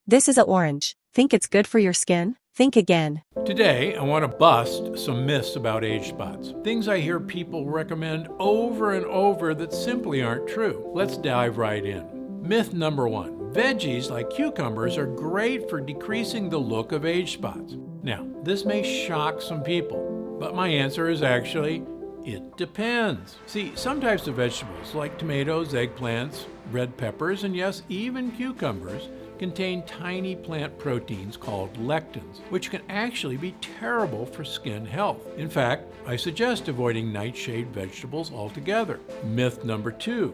This is an orange. Think it's good for your skin? Think again. Today, I want to bust some myths about age spots. Things I hear people recommend over and over that simply aren't true. Let's dive right in. Myth number 1. Veggies like cucumbers are great for decreasing the look of age spots. Now, this may shock some people, but my answer is actually, it depends. See, some types of vegetables like tomatoes, eggplants, red peppers, and yes, even cucumbers, contain tiny plant proteins called lectins, which can actually be terrible for skin health. In fact, I suggest avoiding nightshade vegetables altogether. Myth number 2.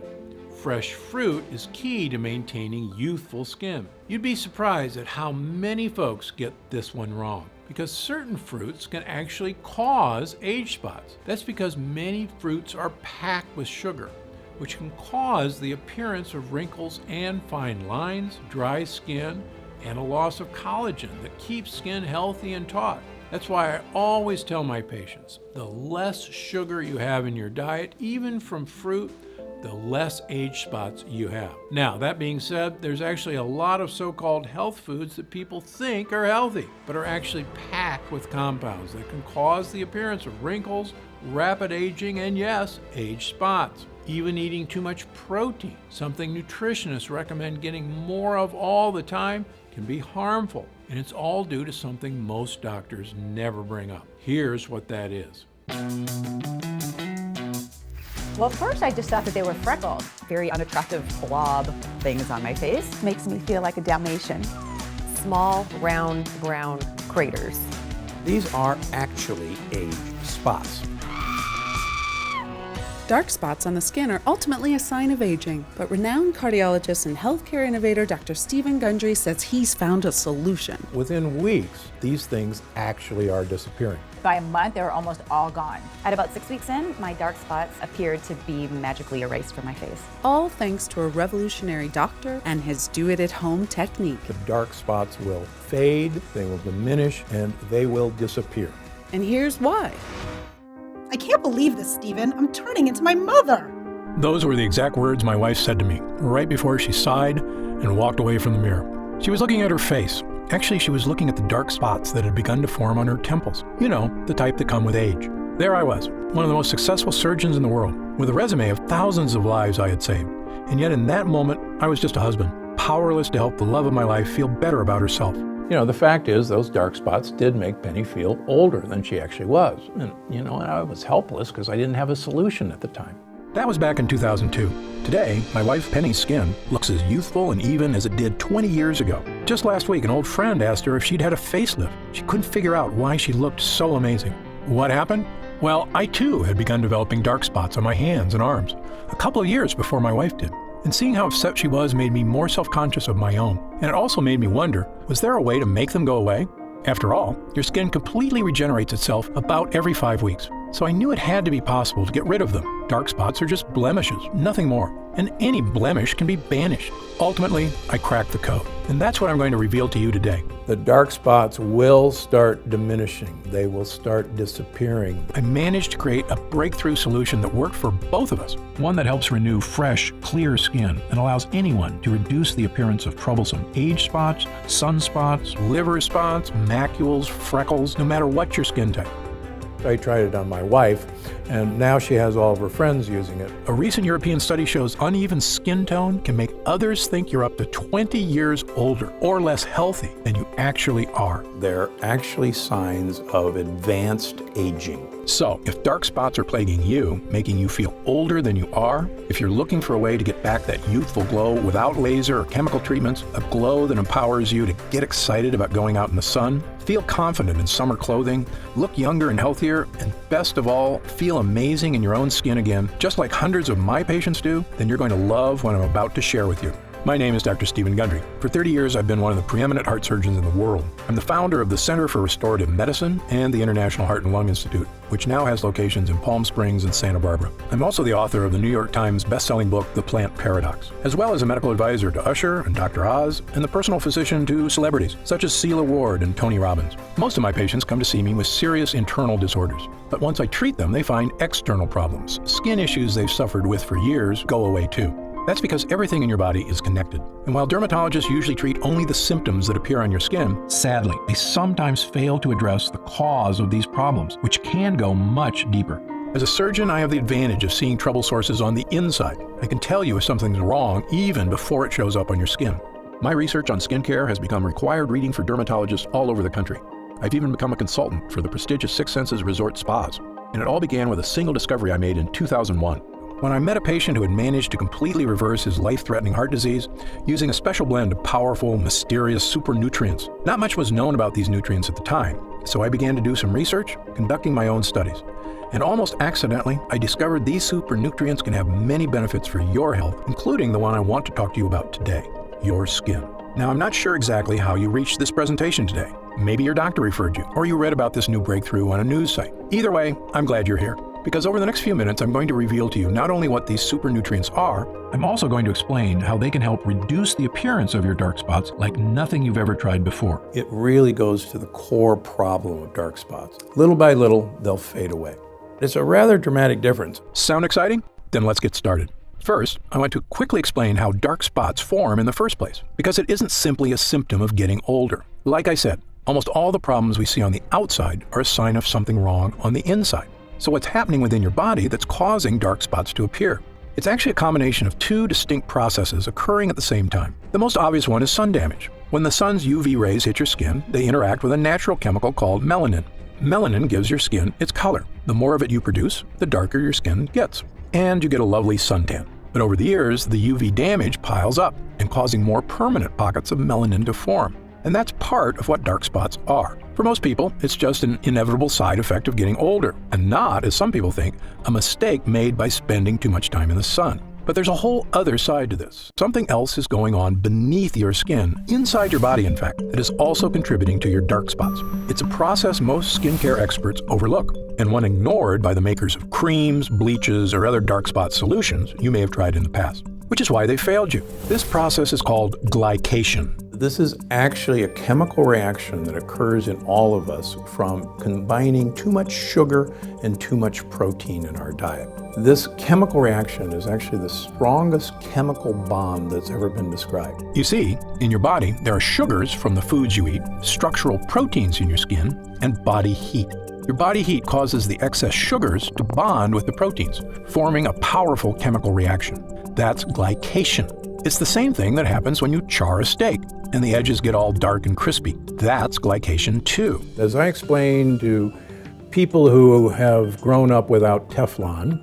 Fresh fruit is key to maintaining youthful skin. You'd be surprised at how many folks get this one wrong, because certain fruits can actually cause age spots. That's because many fruits are packed with sugar, which can cause the appearance of wrinkles and fine lines, dry skin, and a loss of collagen that keeps skin healthy and taut. That's why I always tell my patients, the less sugar you have in your diet, even from fruit, the less age spots you have. Now, that being said, there's actually a lot of so-called health foods that people think are healthy, but are actually packed with compounds that can cause the appearance of wrinkles, rapid aging, and yes, age spots. Even eating too much protein, something nutritionists recommend getting more of all the time, can be harmful. And it's all due to something most doctors never bring up. Here's what that is. Well, at first I just thought that they were freckles. Very unattractive blob things on my face. Makes me feel like a Dalmatian. Small, round, brown craters. These are actually age spots. Dark spots on the skin are ultimately a sign of aging, but renowned cardiologist and healthcare innovator Dr. Stephen Gundry says he's found a solution. Within weeks, these things actually are disappearing. By a month, they were almost all gone. At about 6 weeks in, my dark spots appeared to be magically erased from my face. All thanks to a revolutionary doctor and his do-it-at-home technique. The dark spots will fade, they will diminish, and they will disappear. And here's why. I can't believe this, Stephen. I'm turning into my mother. Those were the exact words my wife said to me right before she sighed and walked away from the mirror. She was looking at her face. Actually, she was looking at the dark spots that had begun to form on her temples. You know, the type that come with age. There I was, one of the most successful surgeons in the world, with a resume of thousands of lives I had saved. And yet in that moment, I was just a husband, powerless to help the love of my life feel better about herself. You know, the fact is those dark spots did make Penny feel older than she actually was. And, you know, I was helpless because I didn't have a solution at the time. That was back in 2002. Today, my wife Penny's skin looks as youthful and even as it did 20 years ago. Just last week, an old friend asked her if she'd had a facelift. She couldn't figure out why she looked so amazing. What happened? Well, I too had begun developing dark spots on my hands and arms, a couple of years before my wife did. And seeing how upset she was made me more self-conscious of my own. And it also made me wonder, was there a way to make them go away? After all, your skin completely regenerates itself about every 5 weeks. So I knew it had to be possible to get rid of them. Dark spots are just blemishes, nothing more. And any blemish can be banished. Ultimately, I cracked the code. And that's what I'm going to reveal to you today. The dark spots will start diminishing. They will start disappearing. I managed to create a breakthrough solution that worked for both of us. One that helps renew fresh, clear skin and allows anyone to reduce the appearance of troublesome age spots, sunspots, liver spots, macules, freckles, no matter what your skin type. I tried it on my wife, and now she has all of her friends using it. A recent European study shows uneven skin tone can make others think you're up to 20 years older or less healthy than you actually are. They're actually signs of advanced aging. So, if dark spots are plaguing you, making you feel older than you are, if you're looking for a way to get back that youthful glow without laser or chemical treatments, a glow that empowers you to get excited about going out in the sun, feel confident in summer clothing, look younger and healthier, and best of all, feel amazing in your own skin again, just like hundreds of my patients do, then you're going to love what I'm about to share with you. My name is Dr. Stephen Gundry. For 30 years, I've been one of the preeminent heart surgeons in the world. I'm the founder of the Center for Restorative Medicine and the International Heart and Lung Institute, which now has locations in Palm Springs and Santa Barbara. I'm also the author of the New York Times best-selling book, The Plant Paradox, as well as a medical advisor to Usher and Dr. Oz, and the personal physician to celebrities, such as Celia Ward and Tony Robbins. Most of my patients come to see me with serious internal disorders, but once I treat them, they find external problems. Skin issues they've suffered with for years go away too. That's because everything in your body is connected. And while dermatologists usually treat only the symptoms that appear on your skin, sadly, they sometimes fail to address the cause of these problems, which can go much deeper. As a surgeon, I have the advantage of seeing trouble sources on the inside. I can tell you if something's wrong even before it shows up on your skin. My research on skincare has become required reading for dermatologists all over the country. I've even become a consultant for the prestigious Six Senses resort spas. And it all began with a single discovery I made in 2001. When I met a patient who had managed to completely reverse his life-threatening heart disease using a special blend of powerful, mysterious super nutrients. Not much was known about these nutrients at the time, so I began to do some research, conducting my own studies. And almost accidentally, I discovered these super nutrients can have many benefits for your health, including the one I want to talk to you about today, your skin. Now, I'm not sure exactly how you reached this presentation today. Maybe your doctor referred you, or you read about this new breakthrough on a news site. Either way, I'm glad you're here, because over the next few minutes, I'm going to reveal to you not only what these super nutrients are, I'm also going to explain how they can help reduce the appearance of your dark spots like nothing you've ever tried before. It really goes to the core problem of dark spots. Little by little, they'll fade away. It's a rather dramatic difference. Sound exciting? Then let's get started. First, I want to quickly explain how dark spots form in the first place, because it isn't simply a symptom of getting older. Like I said, almost all the problems we see on the outside are a sign of something wrong on the inside. So what's happening within your body that's causing dark spots to appear? It's actually a combination of two distinct processes occurring at the same time. The most obvious one is sun damage. When the sun's UV rays hit your skin, they interact with a natural chemical called melanin. Melanin gives your skin its color. The more of it you produce, the darker your skin gets. And you get a lovely suntan. But over the years, the UV damage piles up and causing more permanent pockets of melanin to form. And that's part of what dark spots are. For most people, it's just an inevitable side effect of getting older, and not, as some people think, a mistake made by spending too much time in the sun. But there's a whole other side to this. Something else is going on beneath your skin, inside your body in fact, that is also contributing to your dark spots. It's a process most skincare experts overlook, and one ignored by the makers of creams, bleaches, or other dark spot solutions you may have tried in the past, which is why they failed you. This process is called glycation. This is actually a chemical reaction that occurs in all of us from combining too much sugar and too much protein in our diet. This chemical reaction is actually the strongest chemical bond that's ever been described. You see, in your body, there are sugars from the foods you eat, structural proteins in your skin, and body heat. Your body heat causes the excess sugars to bond with the proteins, forming a powerful chemical reaction. That's glycation. It's the same thing that happens when you char a steak and the edges get all dark and crispy. That's glycation too. As I explained to people who have grown up without Teflon,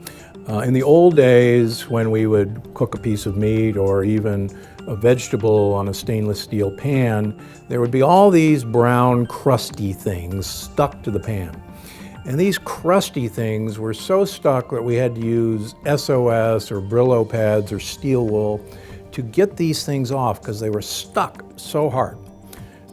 in the old days when we would cook a piece of meat or even a vegetable on a stainless steel pan, there would be all these brown crusty things stuck to the pan. And these crusty things were so stuck that we had to use SOS or Brillo pads or steel wool to get these things off because they were stuck so hard.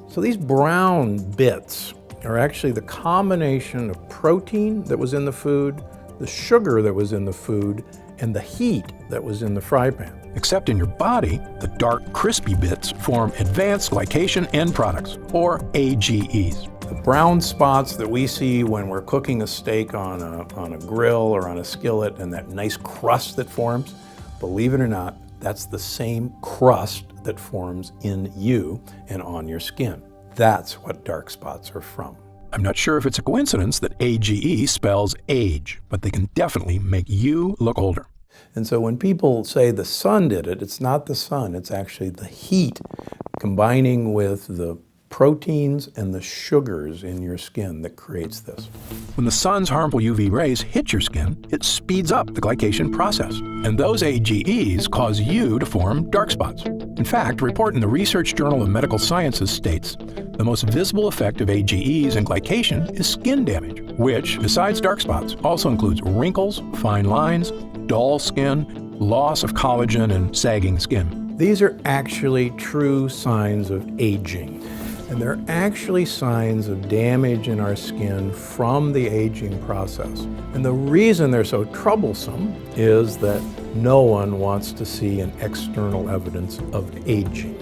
So these brown bits are actually the combination of protein that was in the food, the sugar that was in the food, and the heat that was in the fry pan. Except in your body, the dark, crispy bits form advanced glycation end products, or AGEs. The brown spots that we see when we're cooking a steak on a grill or on a skillet and that nice crust that forms, believe it or not, that's the same crust that forms in you and on your skin. That's what dark spots are from. I'm not sure if it's a coincidence that AGE spells age, but they can definitely make you look older. And so when people say the sun did it, it's not the sun, it's actually the heat combining with the proteins and the sugars in your skin that creates this. When the sun's harmful UV rays hit your skin, it speeds up the glycation process. And those AGEs cause you to form dark spots. In fact, a report in the Research Journal of Medical Sciences states the most visible effect of AGEs and glycation is skin damage, which, besides dark spots, also includes wrinkles, fine lines, dull skin, loss of collagen, and sagging skin. These are actually true signs of aging. And they're actually signs of damage in our skin from the aging process. And the reason they're so troublesome is that no one wants to see an external evidence of aging.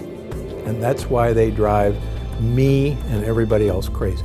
And that's why they drive me and everybody else crazy.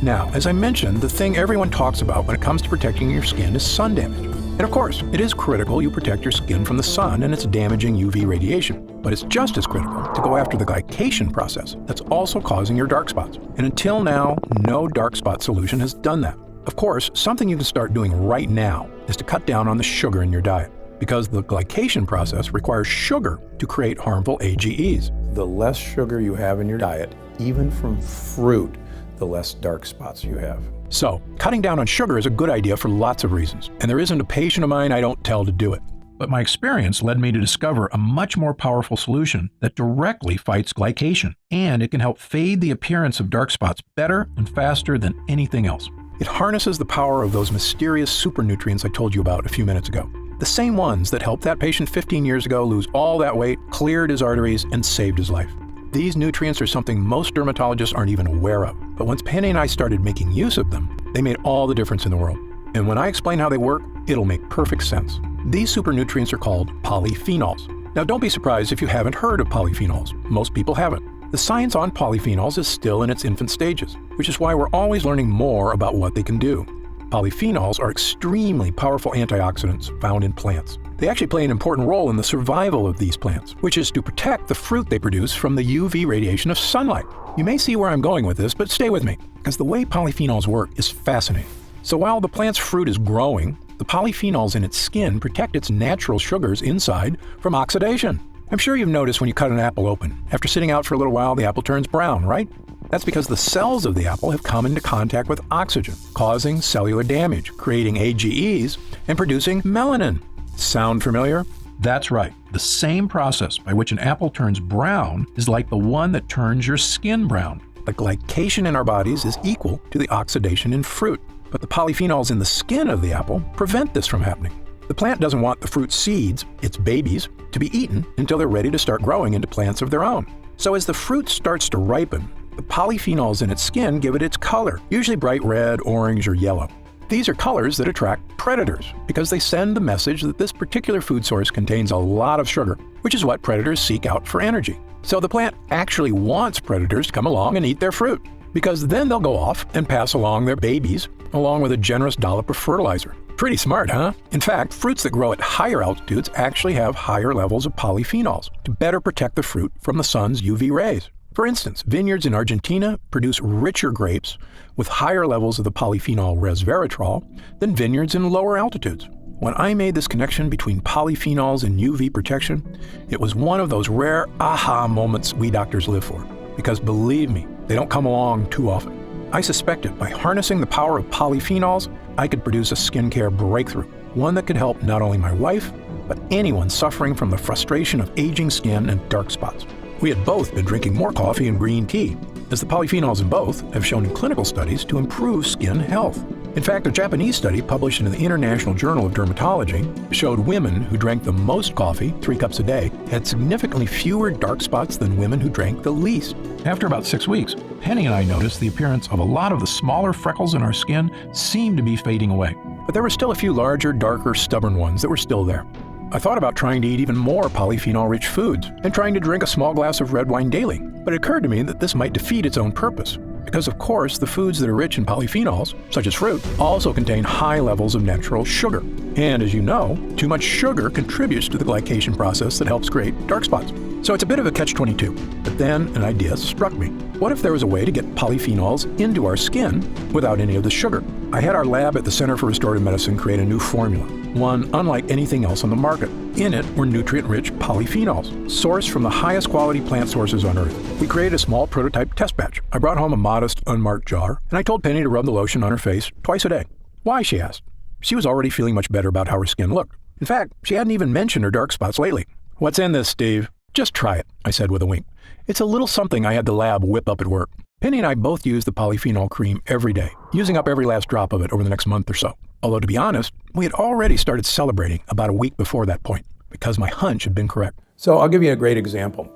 Now, as I mentioned, the thing everyone talks about when it comes to protecting your skin is sun damage. And of course, it is critical you protect your skin from the sun and its damaging UV radiation. But it's just as critical to go after the glycation process that's also causing your dark spots. And until now, no dark spot solution has done that. Of course, something you can start doing right now is to cut down on the sugar in your diet, because the glycation process requires sugar to create harmful AGEs. The less sugar you have in your diet, even from fruit, the less dark spots you have. So, cutting down on sugar is a good idea for lots of reasons, and there isn't a patient of mine I don't tell to do it. But my experience led me to discover a much more powerful solution that directly fights glycation, and it can help fade the appearance of dark spots better and faster than anything else. It harnesses the power of those mysterious super nutrients I told you about a few minutes ago. The same ones that helped that patient 15 years ago lose all that weight, cleared his arteries, and saved his life. These nutrients are something most dermatologists aren't even aware of. But once Penny and I started making use of them, they made all the difference in the world. And when I explain how they work, it'll make perfect sense. These super nutrients are called polyphenols. Now don't be surprised if you haven't heard of polyphenols. Most people haven't. The science on polyphenols is still in its infant stages, which is why we're always learning more about what they can do. Polyphenols are extremely powerful antioxidants found in plants. They actually play an important role in the survival of these plants, which is to protect the fruit they produce from the UV radiation of sunlight. You may see where I'm going with this, but stay with me, because the way polyphenols work is fascinating. So while the plant's fruit is growing, the polyphenols in its skin protect its natural sugars inside from oxidation. I'm sure you've noticed when you cut an apple open, after sitting out for a little while, the apple turns brown, right? That's because the cells of the apple have come into contact with oxygen, causing cellular damage, creating AGEs, and producing melanin. Sound familiar? That's right. The same process by which an apple turns brown is like the one that turns your skin brown. The glycation in our bodies is equal to the oxidation in fruit, but the polyphenols in the skin of the apple prevent this from happening. The plant doesn't want the fruit seeds, its babies, to be eaten until they're ready to start growing into plants of their own. So as the fruit starts to ripen, the polyphenols in its skin give it its color, usually bright red, orange, or yellow. These are colors that attract predators because they send the message that this particular food source contains a lot of sugar, which is what predators seek out for energy. So the plant actually wants predators to come along and eat their fruit, because then they'll go off and pass along their babies along with a generous dollop of fertilizer. Pretty smart, huh? In fact, fruits that grow at higher altitudes actually have higher levels of polyphenols to better protect the fruit from the sun's UV rays. For instance, vineyards in Argentina produce richer grapes with higher levels of the polyphenol resveratrol than vineyards in lower altitudes. When I made this connection between polyphenols and UV protection, it was one of those rare aha moments we doctors live for. Because believe me, they don't come along too often. I suspected by harnessing the power of polyphenols, I could produce a skincare breakthrough, one that could help not only my wife, but anyone suffering from the frustration of aging skin and dark spots. We had both been drinking more coffee and green tea, as the polyphenols in both have shown in clinical studies to improve skin health. In fact, a Japanese study published in the International Journal of Dermatology showed women who drank the most coffee, 3 cups a day, had significantly fewer dark spots than women who drank the least. After about 6 weeks, Penny and I noticed the appearance of a lot of the smaller freckles in our skin seemed to be fading away. But there were still a few larger, darker, stubborn ones that were still there. I thought about trying to eat even more polyphenol-rich foods and trying to drink a small glass of red wine daily, but it occurred to me that this might defeat its own purpose. Because of course, the foods that are rich in polyphenols, such as fruit, also contain high levels of natural sugar. And as you know, too much sugar contributes to the glycation process that helps create dark spots. So it's a bit of a catch-22. But then an idea struck me. What if there was a way to get polyphenols into our skin without any of the sugar? I had our lab at the Center for Restorative Medicine create a new formula, one unlike anything else on the market. In it were nutrient-rich polyphenols, sourced from the highest quality plant sources on Earth. We created a small prototype test batch. I brought home a modest, unmarked jar, and I told Penny to rub the lotion on her face twice a day. Why, she asked. She was already feeling much better about how her skin looked. In fact, she hadn't even mentioned her dark spots lately. What's in this, Steve? Just try it, I said with a wink. It's a little something I had the lab whip up at work. Penny and I both use the polyphenol cream every day, using up every last drop of it over the next month or so. Although to be honest, we had already started celebrating about a week before that point, because my hunch had been correct. So I'll give you a great example.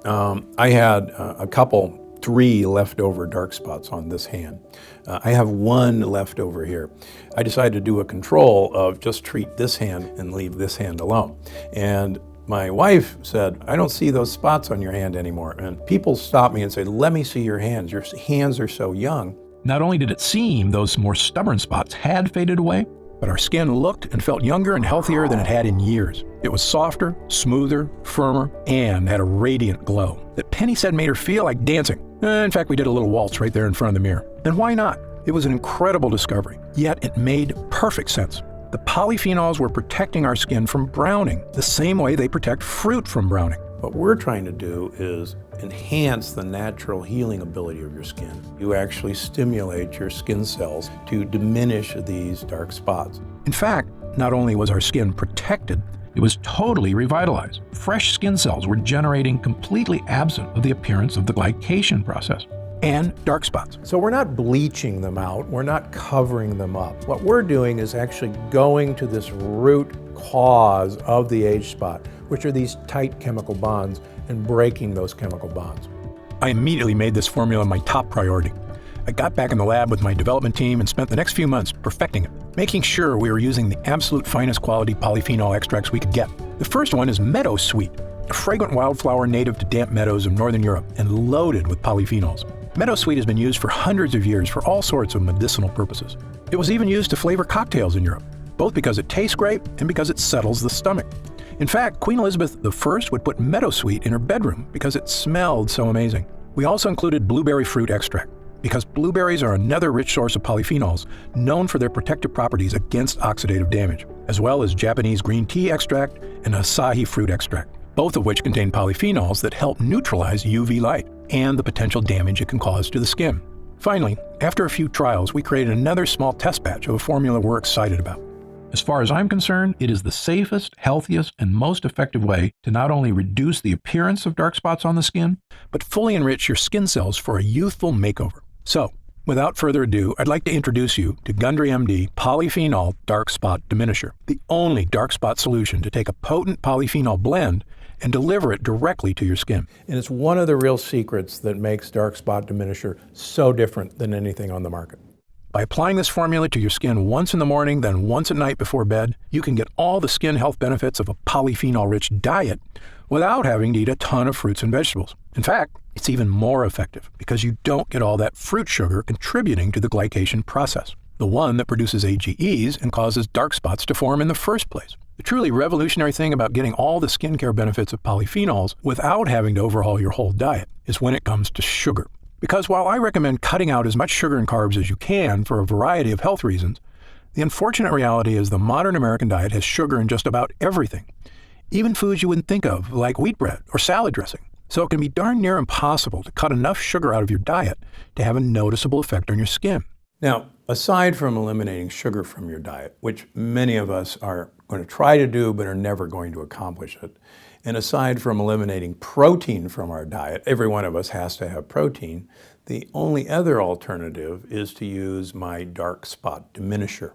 I had a couple, 3 leftover dark spots on this hand. I have 1 left over here. I decided to do a control of just treat this hand and leave this hand alone. And my wife said, I don't see those spots on your hand anymore. And people stopped me and said, let me see your hands. Your hands are so young. Not only did it seem those more stubborn spots had faded away, but our skin looked and felt younger and healthier than it had in years. It was softer, smoother, firmer, and had a radiant glow that Penny said made her feel like dancing. In fact, we did a little waltz right there in front of the mirror. And why not? It was an incredible discovery, yet it made perfect sense. The polyphenols were protecting our skin from browning, the same way they protect fruit from browning. What we're trying to do is enhance the natural healing ability of your skin. You actually stimulate your skin cells to diminish these dark spots. In fact, not only was our skin protected, it was totally revitalized. Fresh skin cells were generating completely absent of the appearance of the glycation process and dark spots. So we're not bleaching them out, we're not covering them up. What we're doing is actually going to this root cause of the age spot, which are these tight chemical bonds, and breaking those chemical bonds. I immediately made this formula my top priority. I got back in the lab with my development team and spent the next few months perfecting it, making sure we were using the absolute finest quality polyphenol extracts we could get. The first one is Meadow Sweet, a fragrant wildflower native to damp meadows of northern Europe and loaded with polyphenols. Meadow Sweet has been used for hundreds of years for all sorts of medicinal purposes. It was even used to flavor cocktails in Europe, both because it tastes great and because it settles the stomach. In fact, Queen Elizabeth I would put Meadow Sweet in her bedroom because it smelled so amazing. We also included blueberry fruit extract, because blueberries are another rich source of polyphenols known for their protective properties against oxidative damage, as well as Japanese green tea extract and Asahi fruit extract, both of which contain polyphenols that help neutralize UV light and the potential damage it can cause to the skin. Finally, after a few trials, we created another small test batch of a formula we're excited about. As far as I'm concerned, it is the safest, healthiest, and most effective way to not only reduce the appearance of dark spots on the skin, but fully enrich your skin cells for a youthful makeover. So, without further ado, I'd like to introduce you to Gundry MD Polyphenol Dark Spot Diminisher, the only dark spot solution to take a potent polyphenol blend and deliver it directly to your skin. And it's one of the real secrets that makes dark spot diminisher so different than anything on the market. By applying this formula to your skin once in the morning, then once at night before bed, you can get all the skin health benefits of a polyphenol-rich diet without having to eat a ton of fruits and vegetables. In fact, it's even more effective because you don't get all that fruit sugar contributing to the glycation process, the one that produces AGEs and causes dark spots to form in the first place. The truly revolutionary thing about getting all the skincare benefits of polyphenols without having to overhaul your whole diet is when it comes to sugar. Because while I recommend cutting out as much sugar and carbs as you can for a variety of health reasons, the unfortunate reality is the modern American diet has sugar in just about everything, even foods you wouldn't think of, like wheat bread or salad dressing. So it can be darn near impossible to cut enough sugar out of your diet to have a noticeable effect on your skin. Now, aside from eliminating sugar from your diet, which many of us are going to try to do but are never going to accomplish it, and aside from eliminating protein from our diet, every one of us has to have protein, the only other alternative is to use my dark spot diminisher.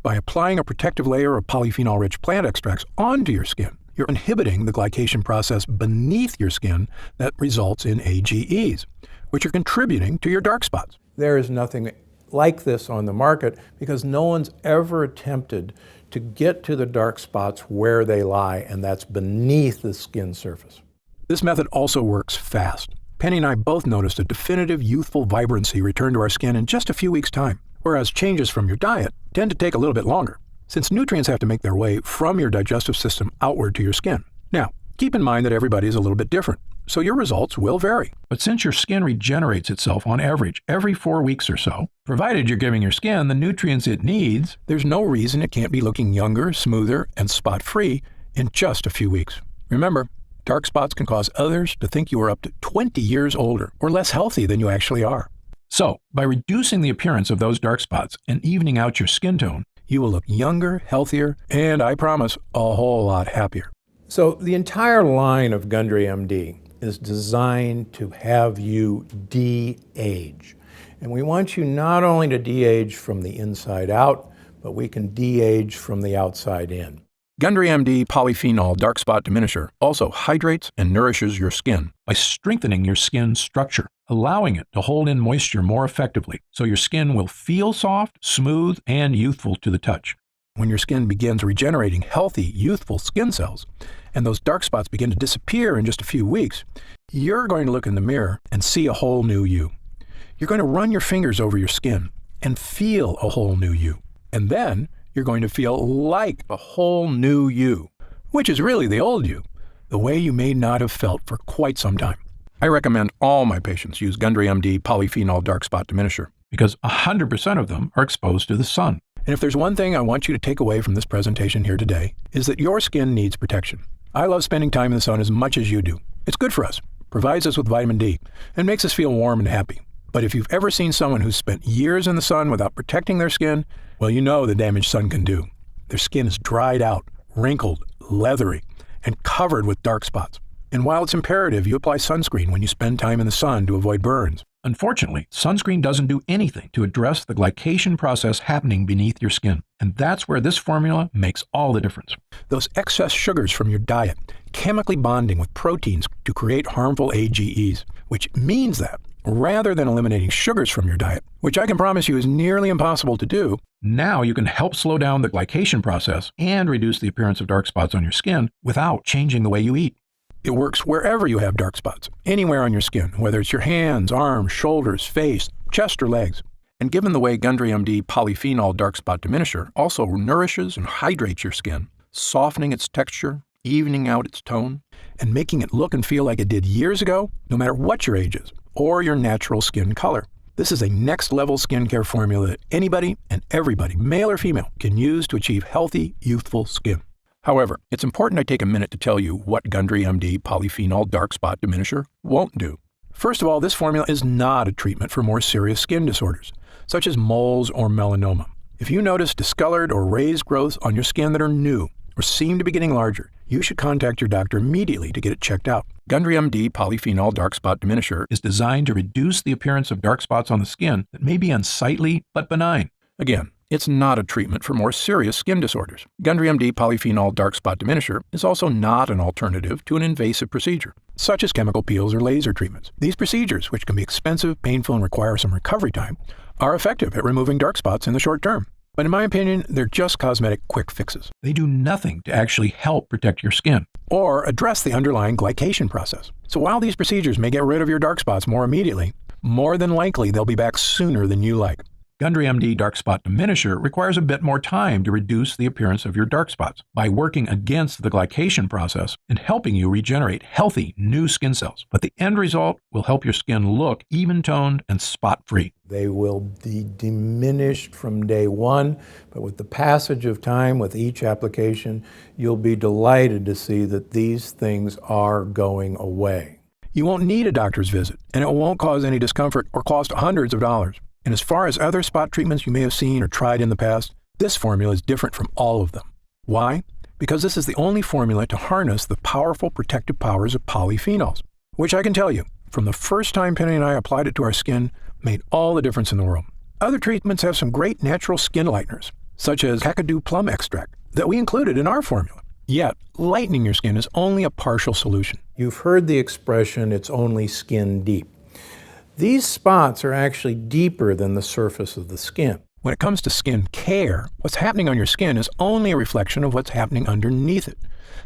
By applying a protective layer of polyphenol-rich plant extracts onto your skin, you're inhibiting the glycation process beneath your skin that results in AGEs, which are contributing to your dark spots. There is nothing like this on the market because no one's ever attempted to get to the dark spots where they lie, and that's beneath the skin surface. This method also works fast. Penny and I both noticed a definitive youthful vibrancy return to our skin in just a few weeks' time, whereas changes from your diet tend to take a little bit longer, since nutrients have to make their way from your digestive system outward to your skin. Now, keep in mind that everybody is a little bit different, so your results will vary. But since your skin regenerates itself on average every 4 weeks or so, provided you're giving your skin the nutrients it needs, there's no reason it can't be looking younger, smoother, and spot-free in just a few weeks. Remember, dark spots can cause others to think you are up to 20 years older or less healthy than you actually are. So, by reducing the appearance of those dark spots and evening out your skin tone, you will look younger, healthier, and I promise, a whole lot happier. So the entire line of Gundry MD is designed to have you de-age. And we want you not only to de-age from the inside out, but we can de-age from the outside in. Gundry MD Polyphenol Dark Spot Diminisher also hydrates and nourishes your skin by strengthening your skin structure, allowing it to hold in moisture more effectively, so your skin will feel soft, smooth, and youthful to the touch. When your skin begins regenerating healthy, youthful skin cells, and those dark spots begin to disappear in just a few weeks, you're going to look in the mirror and see a whole new you. You're going to run your fingers over your skin and feel a whole new you. And then you're you're going to feel like a whole new you, which is really the old you, the way you may not have felt for quite some time. I recommend all my patients use Gundry MD Polyphenol Dark Spot Diminisher because 100% of them are exposed to the sun. And if there's one thing I want you to take away from this presentation here today, is that your skin needs protection. I love spending time in the sun as much as you do. It's good for us, provides us with vitamin D, and makes us feel warm and happy. But if you've ever seen someone who's spent years in the sun without protecting their skin, well, you know the damage sun can do. Their skin is dried out, wrinkled, leathery, and covered with dark spots. And while it's imperative you apply sunscreen when you spend time in the sun to avoid burns, unfortunately, sunscreen doesn't do anything to address the glycation process happening beneath your skin. And that's where this formula makes all the difference. Those excess sugars from your diet chemically bonding with proteins to create harmful AGEs, which means that rather than eliminating sugars from your diet, which I can promise you is nearly impossible to do, now you can help slow down the glycation process and reduce the appearance of dark spots on your skin without changing the way you eat. It works wherever you have dark spots, anywhere on your skin, whether it's your hands, arms, shoulders, face, chest, or legs. And given the way Gundry MD Polyphenol Dark Spot Diminisher also nourishes and hydrates your skin, softening its texture, evening out its tone, and making it look and feel like it did years ago, no matter what your age is, or your natural skin color. This is a next-level skincare formula that anybody and everybody, male or female, can use to achieve healthy, youthful skin. However, it's important I take a minute to tell you what Gundry MD Polyphenol Dark Spot Diminisher won't do. First of all, this formula is not a treatment for more serious skin disorders, such as moles or melanoma. If you notice discolored or raised growths on your skin that are new or seem to be getting larger, you should contact your doctor immediately to get it checked out. Gundry MD Polyphenol Dark Spot Diminisher is designed to reduce the appearance of dark spots on the skin that may be unsightly but benign. Again, it's not a treatment for more serious skin disorders. Gundry MD Polyphenol Dark Spot Diminisher is also not an alternative to an invasive procedure, such as chemical peels or laser treatments. These procedures, which can be expensive, painful, and require some recovery time, are effective at removing dark spots in the short term. But in my opinion, they're just cosmetic quick fixes. They do nothing to actually help protect your skin or address the underlying glycation process. So while these procedures may get rid of your dark spots more immediately, more than likely they'll be back sooner than you like. Gundry MD Dark Spot Diminisher requires a bit more time to reduce the appearance of your dark spots by working against the glycation process and helping you regenerate healthy new skin cells. But the end result will help your skin look even-toned and spot-free. They will be diminished from day one, but with the passage of time, with each application, you'll be delighted to see that these things are going away. You won't need a doctor's visit, and it won't cause any discomfort or cost hundreds of dollars. And as far as other spot treatments you may have seen or tried in the past, this formula is different from all of them. Why? Because this is the only formula to harness the powerful protective powers of polyphenols, which I can tell you, from the first time Penny and I applied it to our skin, made all the difference in the world. Other treatments have some great natural skin lighteners, such as Kakadu plum extract, that we included in our formula. Yet, lightening your skin is only a partial solution. You've heard the expression, it's only skin deep. These spots are actually deeper than the surface of the skin. When it comes to skin care, what's happening on your skin is only a reflection of what's happening underneath it.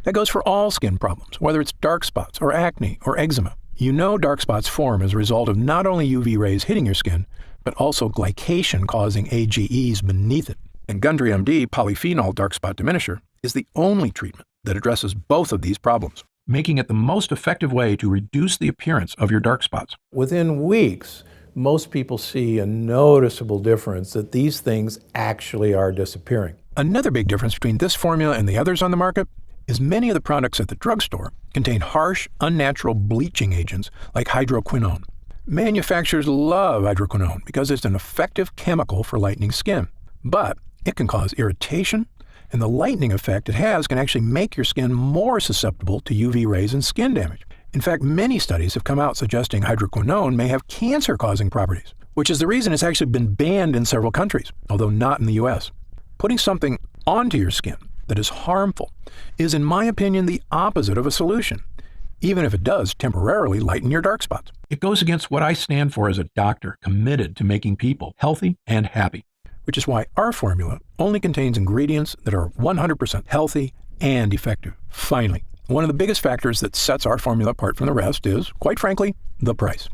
That goes for all skin problems, whether it's dark spots or acne or eczema. You know dark spots form as a result of not only UV rays hitting your skin, but also glycation causing AGEs beneath it. And Gundry MD Polyphenol Dark Spot Diminisher is the only treatment that addresses both of these problems, making it the most effective way to reduce the appearance of your dark spots. Within weeks, most people see a noticeable difference that these things actually are disappearing. Another big difference between this formula and the others on the market is many of the products at the drugstore contain harsh, unnatural bleaching agents like hydroquinone. Manufacturers love hydroquinone because it's an effective chemical for lightening skin, but it can cause irritation, and the lightening effect it has can actually make your skin more susceptible to UV rays and skin damage. In fact, many studies have come out suggesting hydroquinone may have cancer-causing properties, which is the reason it's actually been banned in several countries, although not in the US. Putting something onto your skin that is harmful is, in my opinion, the opposite of a solution, even if it does temporarily lighten your dark spots. It goes against what I stand for as a doctor committed to making people healthy and happy, which is why our formula only contains ingredients that are 100% healthy and effective. Finally, one of the biggest factors that sets our formula apart from the rest is, quite frankly, the price.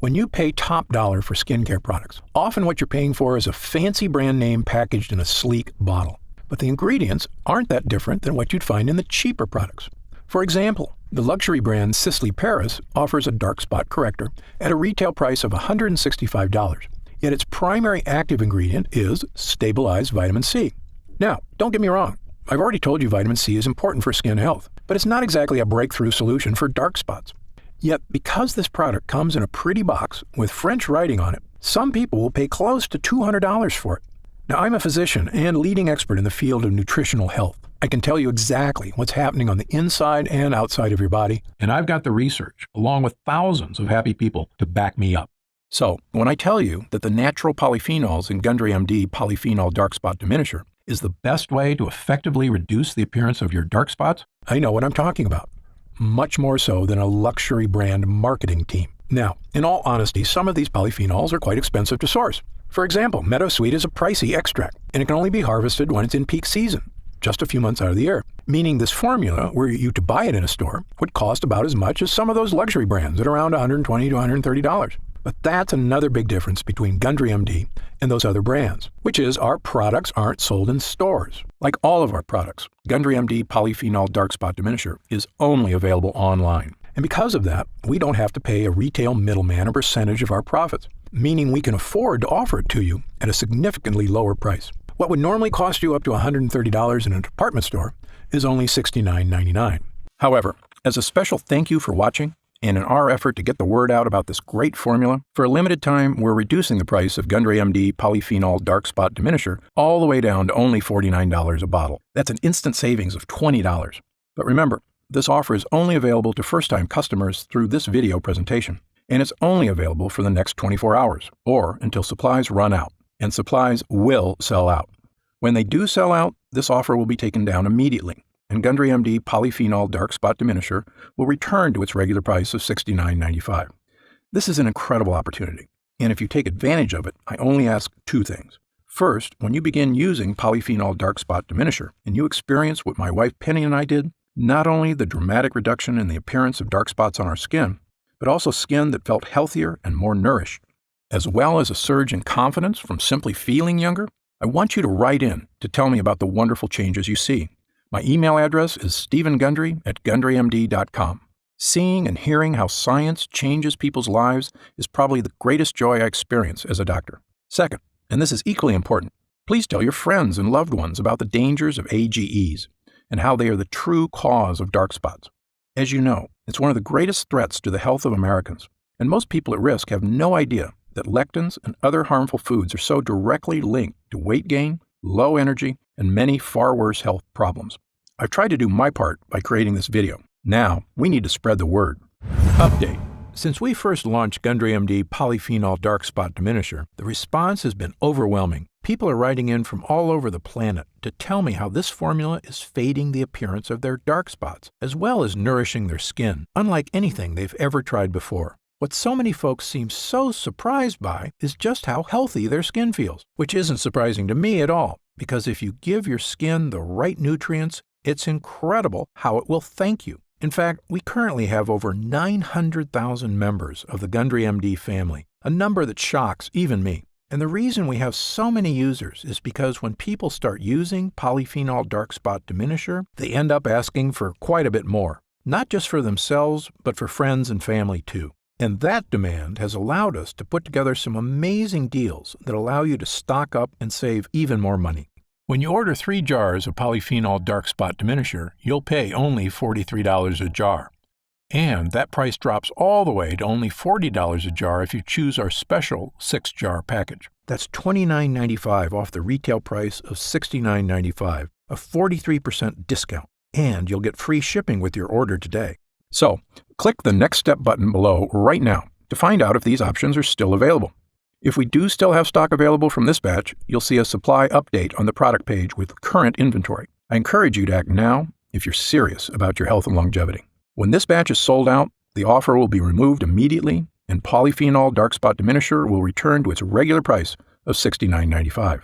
When you pay top dollar for skincare products, often what you're paying for is a fancy brand name packaged in a sleek bottle. but the ingredients aren't that different than what you'd find in the cheaper products. For example, the luxury brand Sisley Paris offers a dark spot corrector at a retail price of $165, yet its primary active ingredient is stabilized vitamin C. Now, don't get me wrong, I've already told you vitamin C is important for skin health, but it's not exactly a breakthrough solution for dark spots. Yet, because this product comes in a pretty box with French writing on it, some people will pay close to $200 for it. Now, I'm a physician and leading expert in the field of nutritional health. I can tell you exactly what's happening on the inside and outside of your body, and I've got the research, along with thousands of happy people, to back me up. So, when I tell you that the natural polyphenols in Gundry MD Polyphenol Dark Spot Diminisher is the best way to effectively reduce the appearance of your dark spots, I know what I'm talking about. Much more so than a luxury brand marketing team. Now, in all honesty, some of these polyphenols are quite expensive to source. For example, meadowsweet is a pricey extract, and it can only be harvested when it's in peak season, just a few months out of the year, meaning this formula, were you to buy it in a store, would cost about as much as some of those luxury brands at around $120 to $130. But that's another big difference between Gundry MD and those other brands, which is our products aren't sold in stores. Like all of our products, Gundry MD Polyphenol Dark Spot Diminisher is only available online. And because of that, we don't have to pay a retail middleman a percentage of our profits, meaning we can afford to offer it to you at a significantly lower price. What would normally cost you up to $130 in a department store is only $69.99. However, as a special thank you for watching, and in our effort to get the word out about this great formula, for a limited time, we're reducing the price of Gundry MD Polyphenol Dark Spot Diminisher all the way down to only $49 a bottle. That's an instant savings of $20. But remember, this offer is only available to first-time customers through this video presentation, and it's only available for the next 24 hours, or until supplies run out, and supplies will sell out. When they do sell out, this offer will be taken down immediately, and Gundry MD Polyphenol Dark Spot Diminisher will return to its regular price of $69.95. This is an incredible opportunity, and if you take advantage of it, I only ask two things. First, when you begin using Polyphenol Dark Spot Diminisher, and you experience what my wife Penny and I did, not only the dramatic reduction in the appearance of dark spots on our skin, but also skin that felt healthier and more nourished, as well as a surge in confidence from simply feeling younger, I want you to write in to tell me about the wonderful changes you see. My email address is stephengundry@gundrymd.com. Seeing and hearing how science changes people's lives is probably the greatest joy I experience as a doctor. Second, and this is equally important, please tell your friends and loved ones about the dangers of AGEs and how they are the true cause of dark spots. As you know, it's one of the greatest threats to the health of Americans, and most people at risk have no idea that lectins and other harmful foods are so directly linked to weight gain, low energy, and many far worse health problems. I've tried to do my part by creating this video. Now, we need to spread the word. Update. Since we first launched Gundry MD Polyphenol Dark Spot Diminisher, the response has been overwhelming. People are writing in from all over the planet to tell me how this formula is fading the appearance of their dark spots, as well as nourishing their skin, unlike anything they've ever tried before. What so many folks seem so surprised by is just how healthy their skin feels, which isn't surprising to me at all, because if you give your skin the right nutrients, it's incredible how it will thank you. In fact, we currently have over 900,000 members of the Gundry MD family, a number that shocks even me. And the reason we have so many users is because when people start using Polyphenol Dark Spot Diminisher, they end up asking for quite a bit more, not just for themselves, but for friends and family too. And that demand has allowed us to put together some amazing deals that allow you to stock up and save even more money. When you order 3 jars of Polyphenol Dark Spot Diminisher, you'll pay only $43 a jar. And that price drops all the way to only $40 a jar if you choose our special 6-jar package. That's $29.95 off the retail price of $69.95, a 43% discount, and you'll get free shipping with your order today. So, click the Next Step button below right now to find out if these options are still available. If we do still have stock available from this batch, you'll see a supply update on the product page with current inventory. I encourage you to act now if you're serious about your health and longevity. When this batch is sold out, the offer will be removed immediately, and Polyphenol Dark Spot Diminisher will return to its regular price of $69.95.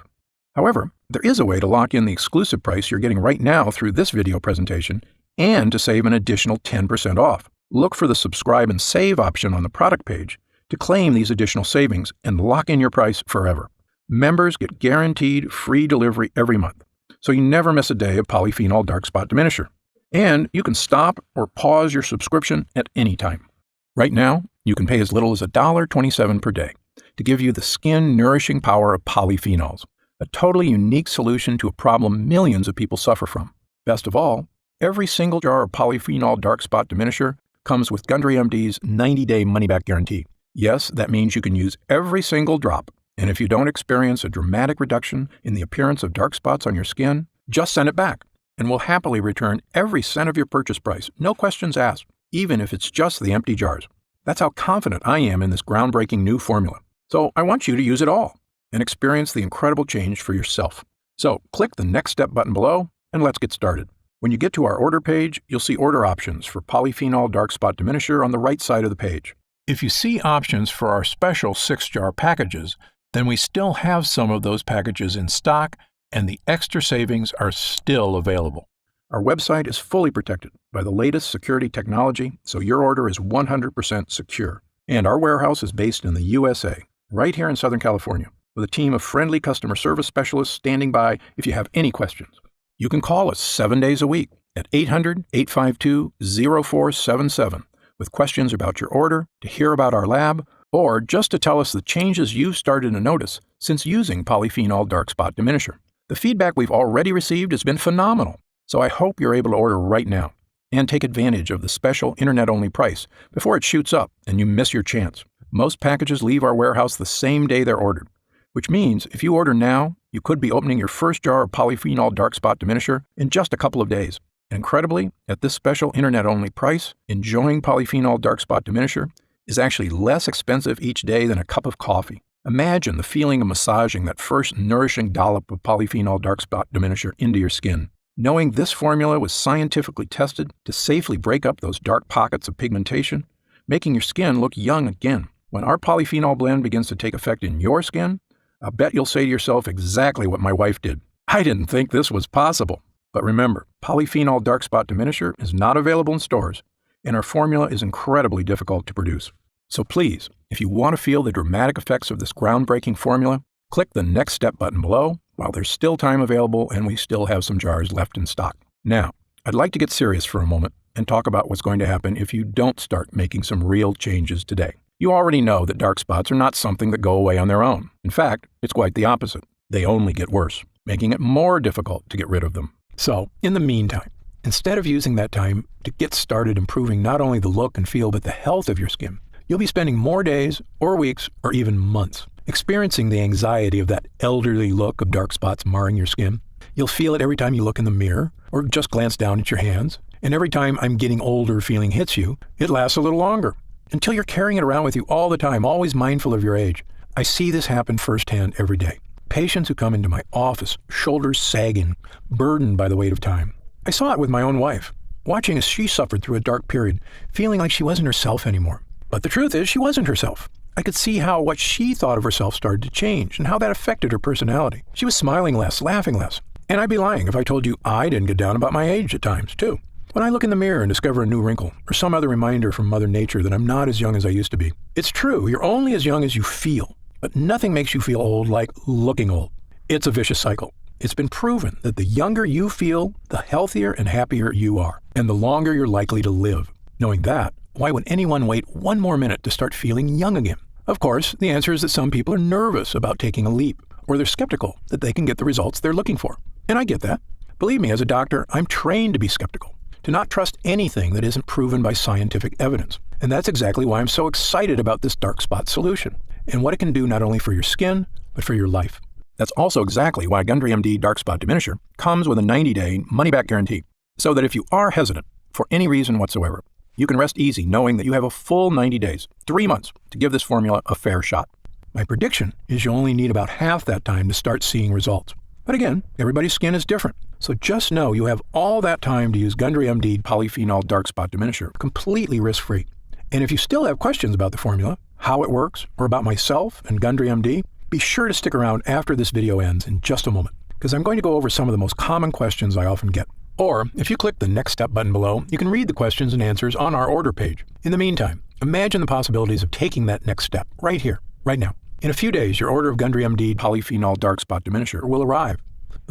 However, there is a way to lock in the exclusive price you're getting right now through this video presentation and to save an additional 10% off. Look for the subscribe and save option on the product page to claim these additional savings and lock in your price forever. Members get guaranteed free delivery every month. so you never miss a day of polyphenol dark spot diminisher. And you can stop or pause your subscription at any time. Right now, you can pay as little as $1.27 per day to give you the skin-nourishing power of polyphenols, a totally unique solution to a problem millions of people suffer from. Best of all, every single jar of polyphenol dark spot diminisher comes with Gundry MD's 90-day money-back guarantee. Yes, that means you can use every single drop, and if you don't experience a dramatic reduction in the appearance of dark spots on your skin, just send it back, and we'll happily return every cent of your purchase price, no questions asked, even if it's just the empty jars. That's how confident I am in this groundbreaking new formula. So I want you to use it all and experience the incredible change for yourself. So click the Next Step button below and let's get started. When you get to our order page, you'll see order options for polyphenol dark spot diminisher on the right side of the page. If you see options for our special 6-jar packages, then we still have some of those packages in stock and the extra savings are still available. Our website is fully protected by the latest security technology, so your order is 100% secure. And our warehouse is based in the USA, right here in Southern California, with a team of friendly customer service specialists standing by if you have any questions. You can call us 7 days a week at 800-852-0477 with questions about your order, to hear about our lab, or just to tell us the changes you've started to notice since using polyphenol dark spot diminisher. The feedback we've already received has been phenomenal, so I hope you're able to order right now and take advantage of the special internet-only price before it shoots up and you miss your chance. Most packages leave our warehouse the same day they're ordered, which means if you order now, you could be opening your first jar of polyphenol dark spot diminisher in just a couple of days. Incredibly, at this special internet-only price, enjoying polyphenol dark spot diminisher is actually less expensive each day than a cup of coffee. Imagine the feeling of massaging that first nourishing dollop of polyphenol dark spot diminisher into your skin. Knowing this formula was scientifically tested to safely break up those dark pockets of pigmentation, making your skin look young again. When our polyphenol blend begins to take effect in your skin, I'll bet you'll say to yourself exactly what my wife did. I didn't think this was possible. But remember, polyphenol dark spot diminisher is not available in stores, and our formula is incredibly difficult to produce. So please, if you want to feel the dramatic effects of this groundbreaking formula, click the Next Step button below while there's still time available and we still have some jars left in stock. Now, I'd like to get serious for a moment and talk about what's going to happen if you don't start making some real changes today. You already know that dark spots are not something that go away on their own. In fact, it's quite the opposite. They only get worse, making it more difficult to get rid of them. So, in the meantime, instead of using that time to get started improving not only the look and feel but the health of your skin, you'll be spending more days or weeks or even months experiencing the anxiety of that elderly look of dark spots marring your skin. You'll feel it every time you look in the mirror or just glance down at your hands. And every time I'm getting older feeling hits you, it lasts a little longer until you're carrying it around with you all the time, always mindful of your age. I see this happen firsthand every day. Patients who come into my office, shoulders sagging, burdened by the weight of time. I saw it with my own wife, watching as she suffered through a dark period, feeling like she wasn't herself anymore. But the truth is, she wasn't herself. I could see how what she thought of herself started to change and how that affected her personality. She was smiling less, laughing less. And I'd be lying if I told you I didn't get down about my age at times, too. When I look in the mirror and discover a new wrinkle or some other reminder from Mother Nature that I'm not as young as I used to be. It's true, you're only as young as you feel, but nothing makes you feel old like looking old. It's a vicious cycle. It's been proven that the younger you feel, the healthier and happier you are, and the longer you're likely to live. Knowing that, why would anyone wait one more minute to start feeling young again? Of course, the answer is that some people are nervous about taking a leap, or they're skeptical that they can get the results they're looking for. And I get that. Believe me, as a doctor, I'm trained to be skeptical, to not trust anything that isn't proven by scientific evidence. And that's exactly why I'm so excited about this dark spot solution, and what it can do not only for your skin, but for your life. That's also exactly why Gundry MD Dark Spot Diminisher comes with a 90-day money-back guarantee, so that if you are hesitant for any reason whatsoever, you can rest easy knowing that you have a full 90 days, 3 months, to give this formula a fair shot. My prediction is you only need about half that time to start seeing results. But again, everybody's skin is different, so just know you have all that time to use Gundry MD Polyphenol Dark Spot Diminisher completely risk-free. And if you still have questions about the formula, how it works, or about myself and Gundry MD, be sure to stick around after this video ends in just a moment, because I'm going to go over some of the most common questions I often get. Or, if you click the Next Step button below, you can read the questions and answers on our order page. In the meantime, imagine the possibilities of taking that next step right here, right now. In a few days, your order of Gundry MD Polyphenol Dark Spot Diminisher will arrive.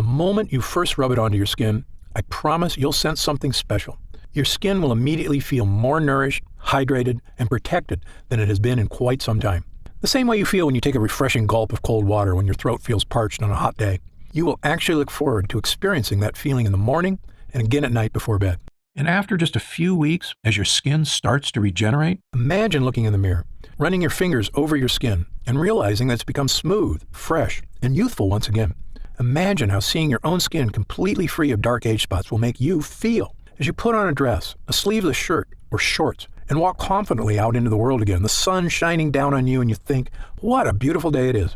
The moment you first rub it onto your skin, I promise you'll sense something special. Your skin will immediately feel more nourished, hydrated, and protected than it has been in quite some time. The same way you feel when you take a refreshing gulp of cold water when your throat feels parched on a hot day. You will actually look forward to experiencing that feeling in the morning and again at night before bed. And after just a few weeks, as your skin starts to regenerate, imagine looking in the mirror, running your fingers over your skin, and realizing that it's become smooth, fresh, and youthful once again. Imagine how seeing your own skin completely free of dark age spots will make you feel as you put on a dress, a sleeveless shirt, or shorts, and walk confidently out into the world again, the sun shining down on you, and you think, what a beautiful day it is.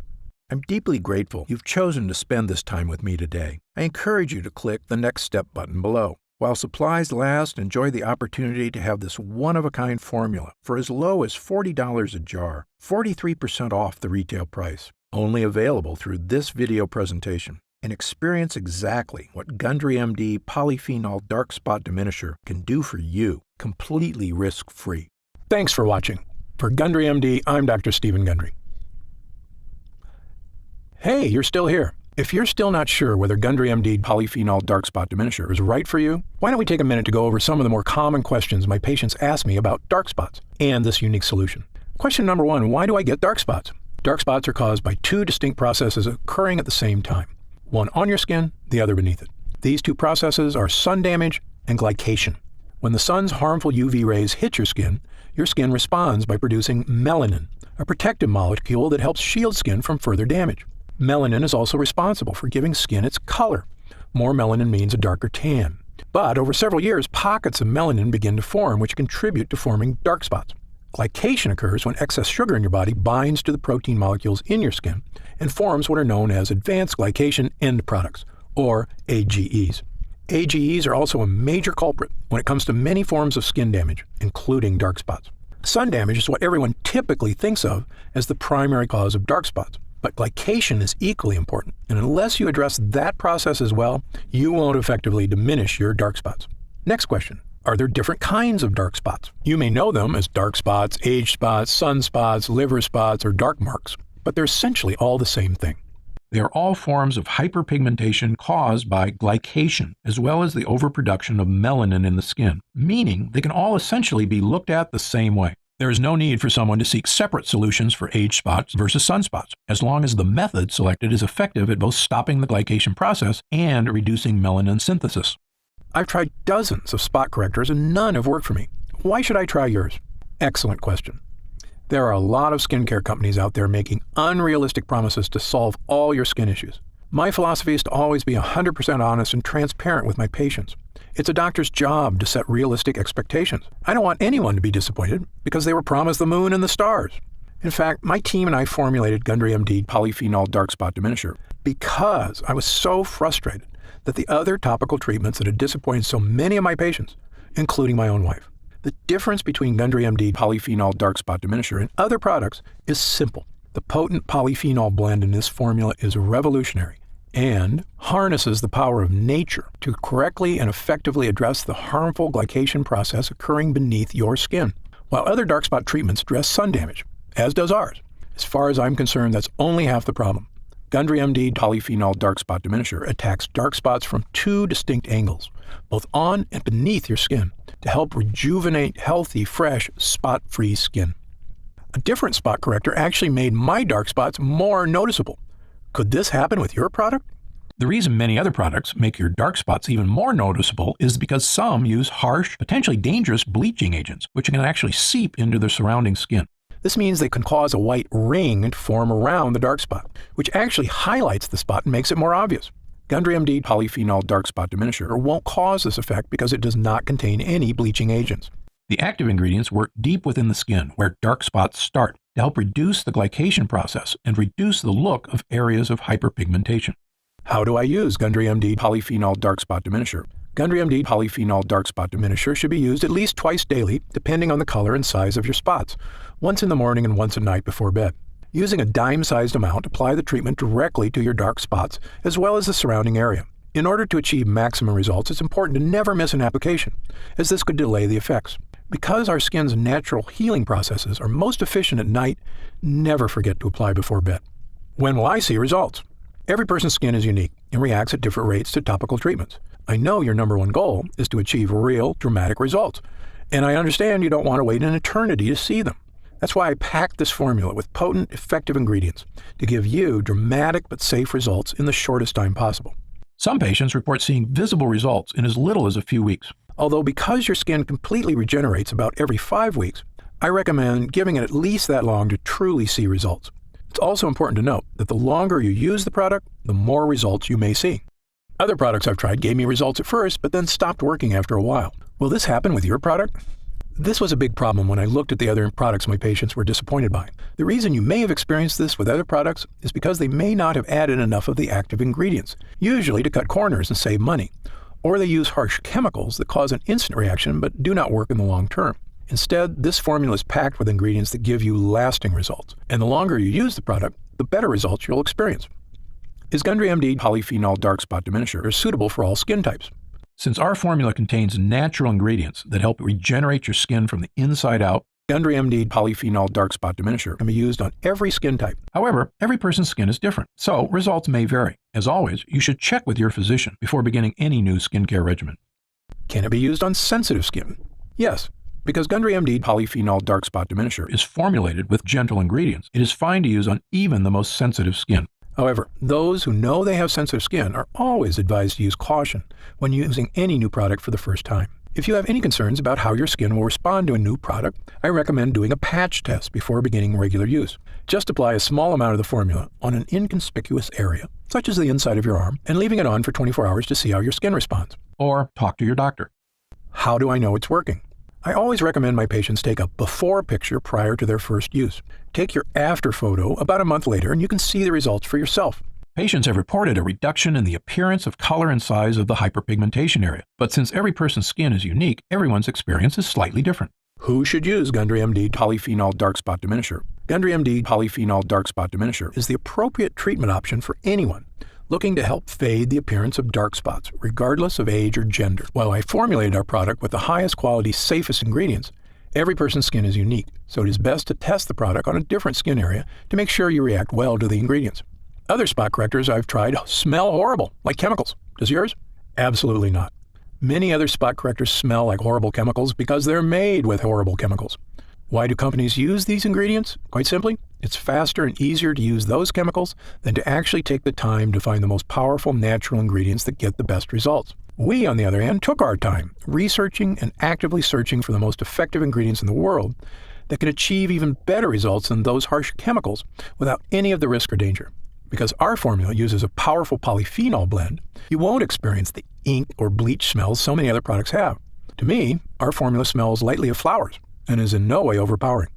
I'm deeply grateful you've chosen to spend this time with me today. I encourage you to click the Next Step button below. While supplies last, enjoy the opportunity to have this one-of-a-kind formula for as low as $40 a jar, 43% off the retail price. Only available through this video presentation. And experience exactly what Gundry MD Polyphenol Dark Spot Diminisher can do for you, completely risk-free. Thanks for watching. For Gundry MD, I'm Dr. Stephen Gundry. Hey, you're still here. If you're still not sure whether Gundry MD Polyphenol Dark Spot Diminisher is right for you, why don't we take a minute to go over some of the more common questions my patients ask me about dark spots and this unique solution. Question number 1, why do I get dark spots? Dark spots are caused by two distinct processes occurring at the same time. One on your skin, the other beneath it. These two processes are sun damage and glycation. When the sun's harmful UV rays hit your skin responds by producing melanin, a protective molecule that helps shield skin from further damage. Melanin is also responsible for giving skin its color. More melanin means a darker tan. But over several years, pockets of melanin begin to form, which contribute to forming dark spots. Glycation occurs when excess sugar in your body binds to the protein molecules in your skin and forms what are known as advanced glycation end products, or AGEs. AGEs are also a major culprit when it comes to many forms of skin damage, including dark spots. Sun damage is what everyone typically thinks of as the primary cause of dark spots, but glycation is equally important, and unless you address that process as well, you won't effectively diminish your dark spots. Next question. Are there different kinds of dark spots? You may know them as dark spots, age spots, sunspots, liver spots, or dark marks, but they're essentially all the same thing. They are all forms of hyperpigmentation caused by glycation, as well as the overproduction of melanin in the skin, meaning they can all essentially be looked at the same way. There is no need for someone to seek separate solutions for age spots versus sunspots, as long as the method selected is effective at both stopping the glycation process and reducing melanin synthesis. I've tried dozens of spot correctors and none have worked for me. Why should I try yours? Excellent question. There are a lot of skincare companies out there making unrealistic promises to solve all your skin issues. My philosophy is to always be 100% honest and transparent with my patients. It's a doctor's job to set realistic expectations. I don't want anyone to be disappointed because they were promised the moon and the stars. In fact, my team and I formulated Gundry MD Polyphenol Dark Spot Diminisher because I was so frustrated that the other topical treatments that had disappointed so many of my patients, including my own wife. The difference between Gundry MD Polyphenol Dark Spot Diminisher and other products is simple. The potent polyphenol blend in this formula is revolutionary and harnesses the power of nature to correctly and effectively address the harmful glycation process occurring beneath your skin. While other dark spot treatments address sun damage, as does ours, as far as I'm concerned, that's only half the problem. Gundry MD Polyphenol Dark Spot Diminisher attacks dark spots from two distinct angles, both on and beneath your skin, to help rejuvenate healthy, fresh, spot-free skin. A different spot corrector actually made my dark spots more noticeable. Could this happen with your product? The reason many other products make your dark spots even more noticeable is because some use harsh, potentially dangerous bleaching agents, which can actually seep into the surrounding skin. This means they can cause a white ring to form around the dark spot, which actually highlights the spot and makes it more obvious. Gundry MD Polyphenol Dark Spot Diminisher won't cause this effect because it does not contain any bleaching agents. The active ingredients work deep within the skin, where dark spots start, to help reduce the glycation process and reduce the look of areas of hyperpigmentation. How do I use Gundry MD Polyphenol Dark Spot Diminisher? Gundry MD Polyphenol Dark Spot Diminisher should be used at least twice daily, depending on the color and size of your spots, once in the morning and once at night before bed. Using a dime-sized amount, apply the treatment directly to your dark spots, as well as the surrounding area. In order to achieve maximum results, it's important to never miss an application, as this could delay the effects. Because our skin's natural healing processes are most efficient at night, never forget to apply before bed. When will I see results? Every person's skin is unique and reacts at different rates to topical treatments. I know your number one goal is to achieve real, dramatic results, and I understand you don't want to wait an eternity to see them. That's why I packed this formula with potent, effective ingredients to give you dramatic but safe results in the shortest time possible. Some patients report seeing visible results in as little as a few weeks. Although because your skin completely regenerates about every 5 weeks, I recommend giving it at least that long to truly see results. It's also important to note that the longer you use the product, the more results you may see. Other products I've tried gave me results at first, but then stopped working after a while. Will this happen with your product? This was a big problem when I looked at the other products my patients were disappointed by. The reason you may have experienced this with other products is because they may not have added enough of the active ingredients, usually to cut corners and save money, or they use harsh chemicals that cause an instant reaction but do not work in the long term. Instead, this formula is packed with ingredients that give you lasting results, and the longer you use the product, the better results you'll experience. Is Gundry MD Polyphenol Dark Spot Diminisher suitable for all skin types? Since our formula contains natural ingredients that help regenerate your skin from the inside out, Gundry MD Polyphenol Dark Spot Diminisher can be used on every skin type. However, every person's skin is different, so results may vary. As always, you should check with your physician before beginning any new skincare regimen. Can it be used on sensitive skin? Yes. Because Gundry MD Polyphenol Dark Spot Diminisher is formulated with gentle ingredients, it is fine to use on even the most sensitive skin. However, those who know they have sensitive skin are always advised to use caution when using any new product for the first time. If you have any concerns about how your skin will respond to a new product, I recommend doing a patch test before beginning regular use. Just apply a small amount of the formula on an inconspicuous area, such as the inside of your arm, and leaving it on for 24 hours to see how your skin responds. Or talk to your doctor. How do I know it's working? I always recommend my patients take a before picture prior to their first use. Take your after photo about a month later and you can see the results for yourself. Patients have reported a reduction in the appearance of color and size of the hyperpigmentation area. But since every person's skin is unique, everyone's experience is slightly different. Who should use Gundry MD Polyphenol Dark Spot Diminisher? Gundry MD Polyphenol Dark Spot Diminisher is the appropriate treatment option for anyone looking to help fade the appearance of dark spots, regardless of age or gender. While I formulated our product with the highest quality, safest ingredients, every person's skin is unique, so it is best to test the product on a different skin area to make sure you react well to the ingredients. Other spot correctors I've tried smell horrible, like chemicals. Does yours? Absolutely not. Many other spot correctors smell like horrible chemicals because they're made with horrible chemicals. Why do companies use these ingredients? Quite simply, it's faster and easier to use those chemicals than to actually take the time to find the most powerful natural ingredients that get the best results. We, on the other hand, took our time researching and actively searching for the most effective ingredients in the world that can achieve even better results than those harsh chemicals without any of the risk or danger. Because our formula uses a powerful polyphenol blend, you won't experience the ink or bleach smells so many other products have. To me, our formula smells lightly of flowers and is in no way overpowering.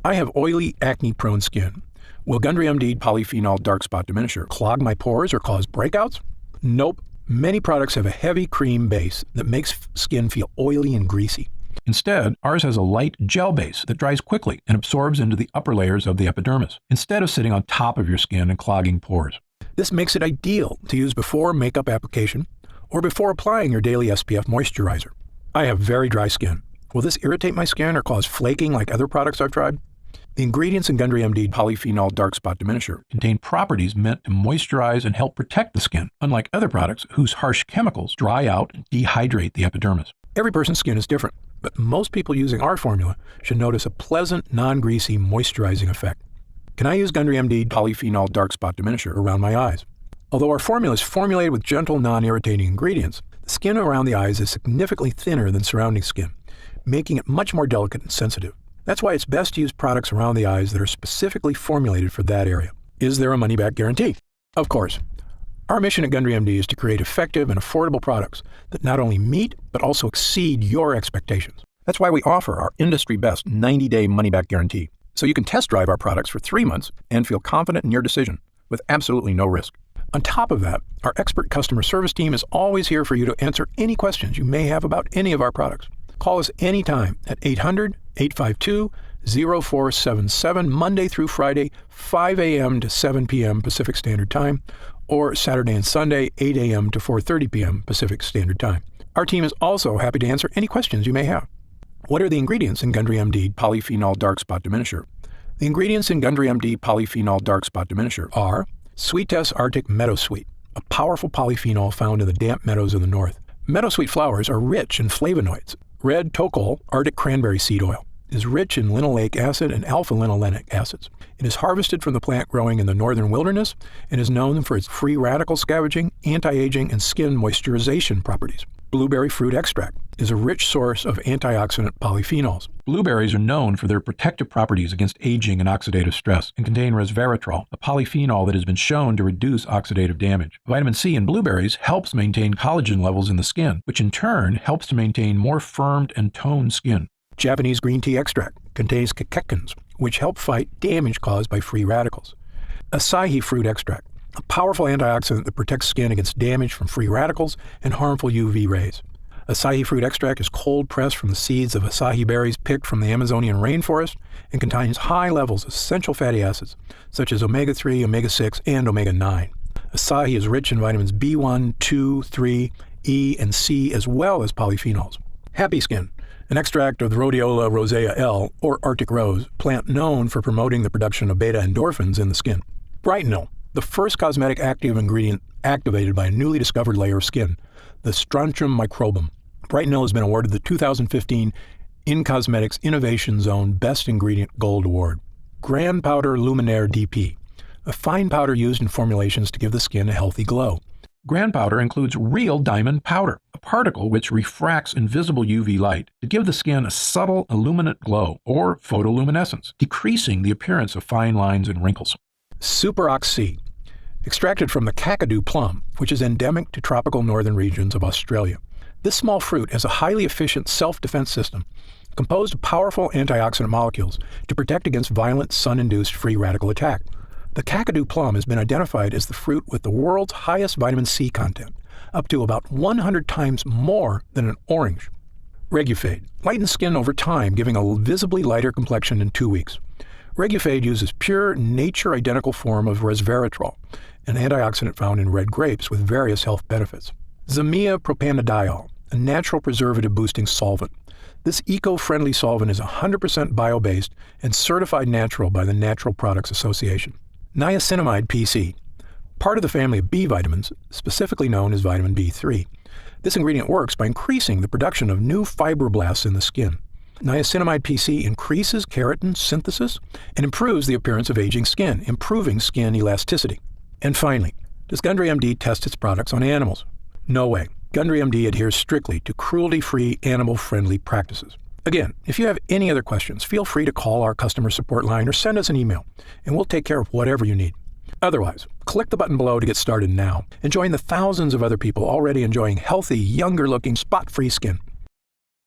I have oily, acne-prone skin. Will Gundry MD Polyphenol Dark Spot Diminisher clog my pores or cause breakouts? Nope. Many products have a heavy cream base that makes skin feel oily and greasy. Instead, ours has a light gel base that dries quickly and absorbs into the upper layers of the epidermis, instead of sitting on top of your skin and clogging pores. This makes it ideal to use before makeup application or before applying your daily SPF moisturizer. I have very dry skin. Will this irritate my skin or cause flaking like other products I've tried? The ingredients in Gundry MD Polyphenol Dark Spot Diminisher contain properties meant to moisturize and help protect the skin, unlike other products whose harsh chemicals dry out and dehydrate the epidermis. Every person's skin is different, but most people using our formula should notice a pleasant, non-greasy, moisturizing effect. Can I use Gundry MD Polyphenol Dark Spot Diminisher around my eyes? Although our formula is formulated with gentle, non-irritating ingredients, the skin around the eyes is significantly thinner than surrounding skin, making it much more delicate and sensitive. That's why it's best to use products around the eyes that are specifically formulated for that area. Is there a money-back guarantee? Of course. Our mission at Gundry MD is to create effective and affordable products that not only meet, but also exceed your expectations. That's why we offer our industry-best 90-day money-back guarantee, so you can test drive our products for 3 months and feel confident in your decision with absolutely no risk. On top of that, our expert customer service team is always here for you to answer any questions you may have about any of our products. Call us anytime at 800-852-0477, Monday through Friday, 5 a.m. to 7 p.m. Pacific Standard Time, or Saturday and Sunday, 8 a.m. to 4:30 p.m. Pacific Standard Time. Our team is also happy to answer any questions you may have. What are the ingredients in Gundry MD Polyphenol Dark Spot Diminisher? The ingredients in Gundry MD Polyphenol Dark Spot Diminisher are Sweetess Arctic Meadowsweet, a powerful polyphenol found in the damp meadows of the north. Meadowsweet flowers are rich in flavonoids. Red tocol, Arctic cranberry seed oil, is rich in linoleic acid and alpha-linolenic acids. It is harvested from the plant growing in the northern wilderness and is known for its free radical scavenging, anti-aging, and skin moisturization properties. Blueberry fruit extract is a rich source of antioxidant polyphenols. Blueberries are known for their protective properties against aging and oxidative stress and contain resveratrol, a polyphenol that has been shown to reduce oxidative damage. Vitamin C in blueberries helps maintain collagen levels in the skin, which in turn helps to maintain more firmed and toned skin. Japanese green tea extract contains catechins, which help fight damage caused by free radicals. Acai fruit extract, a powerful antioxidant that protects skin against damage from free radicals and harmful UV rays. Acai fruit extract is cold pressed from the seeds of acai berries picked from the Amazonian rainforest and contains high levels of essential fatty acids such as omega-3, omega-6, and omega-9. Acai is rich in vitamins B1, 2, 3, E, and C, as well as polyphenols. Happy Skin, an extract of the Rhodiola rosea L, or Arctic rose, plant known for promoting the production of beta endorphins in the skin. Brightenol, the first cosmetic active ingredient activated by a newly discovered layer of skin, the Strontium microbum. Brightenol has been awarded the 2015 In Cosmetics Innovation Zone Best Ingredient Gold Award. Grand Powder Luminaire DP, a fine powder used in formulations to give the skin a healthy glow. Grand powder includes real diamond powder, a particle which refracts invisible UV light to give the skin a subtle illuminate glow or photoluminescence, decreasing the appearance of fine lines and wrinkles. Super Oxy, extracted from the Kakadu plum, which is endemic to tropical northern regions of Australia. This small fruit has a highly efficient self-defense system composed of powerful antioxidant molecules to protect against violent sun-induced free radical attack. The Kakadu plum has been identified as the fruit with the world's highest vitamin C content, up to about 100 times more than an orange. Regufade lightens skin over time, giving a visibly lighter complexion in 2 weeks. Regufade uses pure, nature-identical form of resveratrol, an antioxidant found in red grapes with various health benefits. Zamia propanediol, a natural preservative-boosting solvent. This eco-friendly solvent is 100% bio-based and certified natural by the Natural Products Association. Niacinamide PC, part of the family of B vitamins, specifically known as vitamin B3. This ingredient works by increasing the production of new fibroblasts in the skin. Niacinamide PC increases keratin synthesis and improves the appearance of aging skin, improving skin elasticity. And finally, does Gundry MD test its products on animals? No way. Gundry MD adheres strictly to cruelty-free, animal-friendly practices. Again, if you have any other questions, feel free to call our customer support line or send us an email, and we'll take care of whatever you need. Otherwise, click the button below to get started now and join the thousands of other people already enjoying healthy, younger-looking, spot-free skin.